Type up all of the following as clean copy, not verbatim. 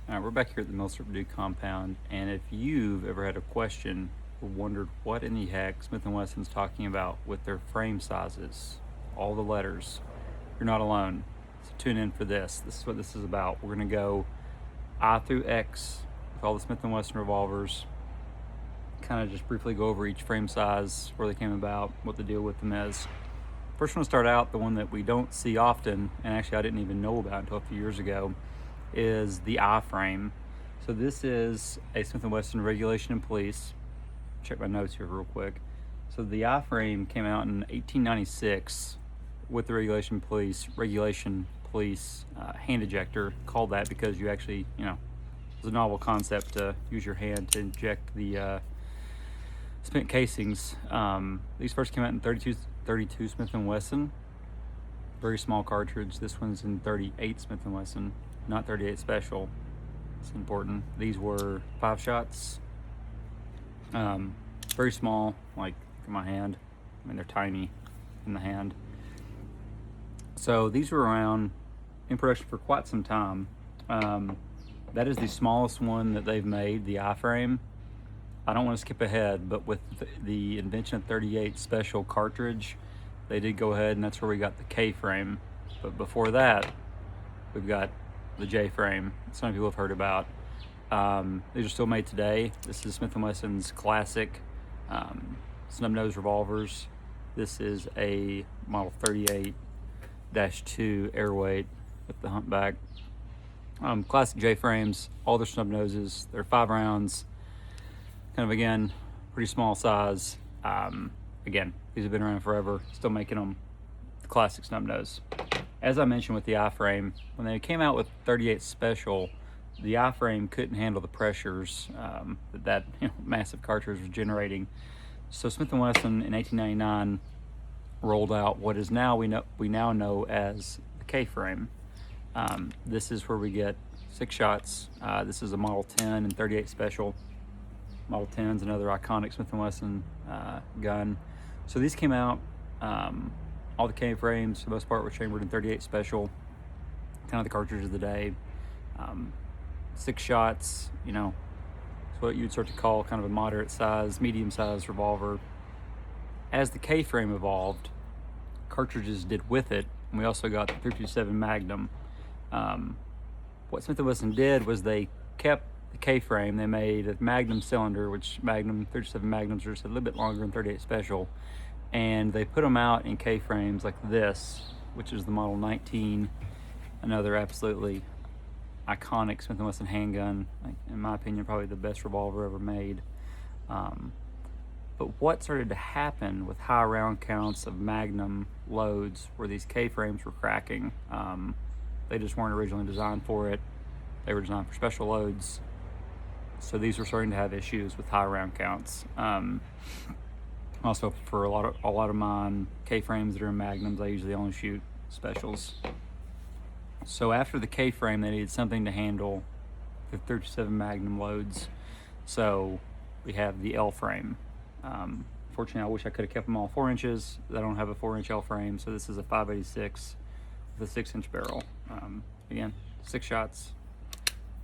All right, we're back here at the Millstrip Purdue compound, and if you've ever had a question or wondered what in the heck Smith and Wesson's talking about with their frame sizes, all the letters, you're not alone. So tune in for this. This is what this is about. We're going to go I through X with all the Smith and Wesson revolvers, kind of just briefly go over each frame size, where they came about, what the deal with them is. First, one to start out, the one that we don't see often, and actually I didn't even know about until a few years ago, is the I-frame. So this is a Smith & Wesson Regulation and Police. Check my notes here real quick. So the I-frame came out in 1896 with the Regulation Police hand ejector. Called that because you actually, it's a novel concept to use your hand to inject the spent casings. These first came out in 32 Smith & Wesson. Very small cartridge. This one's in 38 Smith & Wesson. Not 38 special. It's important. These were 5 shots. Very small, like in my hand. I mean, they're tiny in the hand. So these were around in production for quite some time. That is the smallest one that they've made, the I-frame. I don't want to skip ahead, but with the invention of 38 special cartridge, they did go ahead, and that's where we got the K-frame. But before that, we've got the J-frame. Some people have heard about. These are still made today. This is Smith & Wesson's classic snub nose revolvers. This is a model 38-2 airweight with the humpback. Classic J-frames, all their snub noses. They're 5 rounds. Kind of, again, pretty small size. Again, these have been around forever. Still making them. The classic snub nose. As I mentioned with the I-frame, when they came out with 38 special, the I-frame couldn't handle the pressures that massive cartridge was generating. So Smith & Wesson in 1899 rolled out what is now we now know as the K-frame. This is where we get 6 shots. This is a Model 10 and 38 special. Model 10 is another iconic Smith & Wesson gun. So these came out. All the K-frames, for the most part, were chambered in 38 special, kind of the cartridge of the day. 6 shots, it's what you'd start to call kind of a moderate size, medium size revolver. As the K-frame evolved, cartridges did with it, and we also got the .357 Magnum. What Smith & Wesson did was they kept the K-frame. They made a Magnum cylinder, which Magnum, .357 Magnums are just a little bit longer than 38 special. And they put them out in K-frames like this, which is the Model 19, another absolutely iconic Smith & Wesson handgun, in my opinion, probably the best revolver ever made. But what started to happen with high round counts of Magnum loads were these K-frames were cracking. They just weren't originally designed for it. They were designed for special loads. So these were starting to have issues with high round counts. Also, for a lot of mine K-frames that are in Magnums, I usually only shoot specials. So after the K-frame, they needed something to handle the .357 Magnum loads. So we have the L-frame. Fortunately, I wish I could have kept them all 4 inches. I don't have a 4-inch L-frame, so this is a 586 with a 6-inch barrel. Again, 6 shots.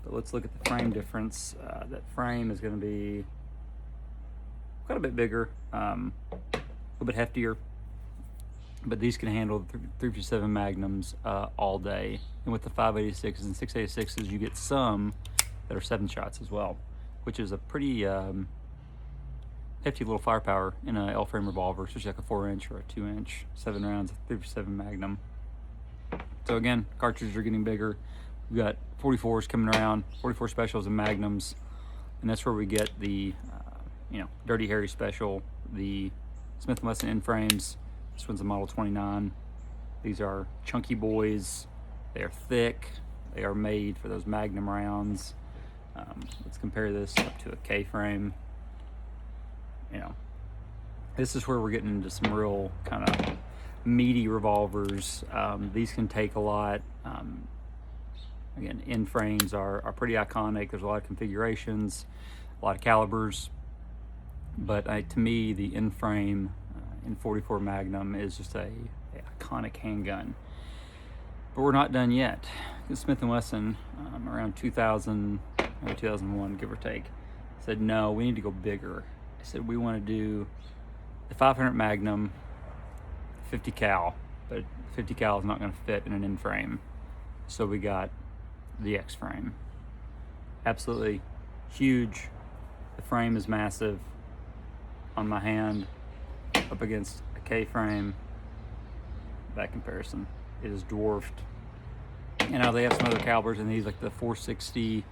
But let's look at the frame difference. That frame is going to be quite a bit bigger, a little bit heftier, but these can handle the .357 Magnums all day. And with the 586s and 686s, you get some that are 7 shots as well, which is a pretty hefty little firepower in an L-frame revolver, especially like a 4-inch or a 2-inch, 7 rounds of .357 Magnum. So again, cartridges are getting bigger. We've got 44s coming around, 44 specials and Magnums, and that's where we get the Dirty Harry special, the Smith & Wesson end frames. This one's a Model 29. These are chunky boys. They are thick. They are made for those Magnum rounds. Let's compare this up to a K-frame. This is where we're getting into some real kind of meaty revolvers. These can take a lot. Again, end frames are pretty iconic. There's a lot of configurations, a lot of calibers. But to me, the end frame in 44 Magnum is just a iconic handgun. But we're not done yet. Smith and Wesson, around 2000, maybe 2001, give or take, said, no, we need to go bigger. They said, we want to do the 500 Magnum 50 cal, but 50 cal is not going to fit in an in frame. So we got the X frame. Absolutely huge. The frame is massive. On my hand, up against a K frame, that comparison is dwarfed. You know, they have some other calibers in these, like the 460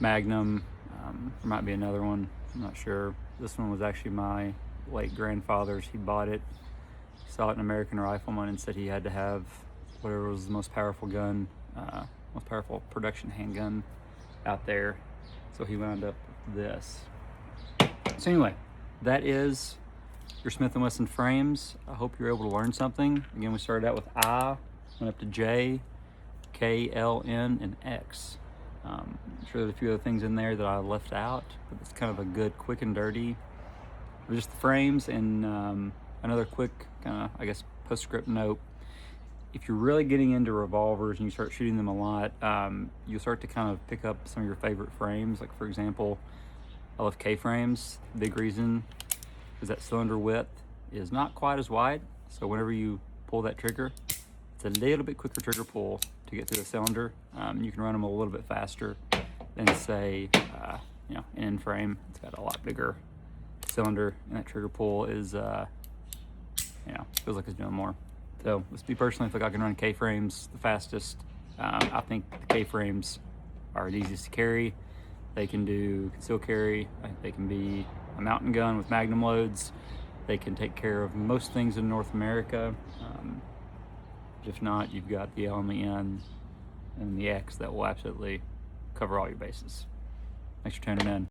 Magnum. There might be another one, I'm not sure. This one was actually my late grandfather's. He bought it, saw it in American Rifleman, and said he had to have whatever was the most powerful gun, most powerful production handgun out there. So he wound up with this. So anyway, that is your Smith and Wesson frames. I hope you're able to learn something. Again, we started out with I, went up to J, K, L, N, and X. I'm sure there's a few other things in there that I left out, but it's kind of a good quick and dirty. Just the frames. And another quick kind of, I guess, postscript note. If you're really getting into revolvers and you start shooting them a lot, you'll start to kind of pick up some of your favorite frames. Like, for example, I love K frames. Big reason is that cylinder width is not quite as wide. So whenever you pull that trigger, it's a little bit quicker trigger pull to get through the cylinder. You can run them a little bit faster than, say, you know, an in frame. It's got a lot bigger cylinder, and that trigger pull is, you know, feels like it's doing more. So let's be personally, I think I can run K frames the fastest. I think the K frames are the easiest to carry. They can do concealed carry. I think they can be a mountain gun with magnum loads. They can take care of most things in North America. If not, you've got the L and the N and the X that will absolutely cover all your bases. Thanks for tuning in.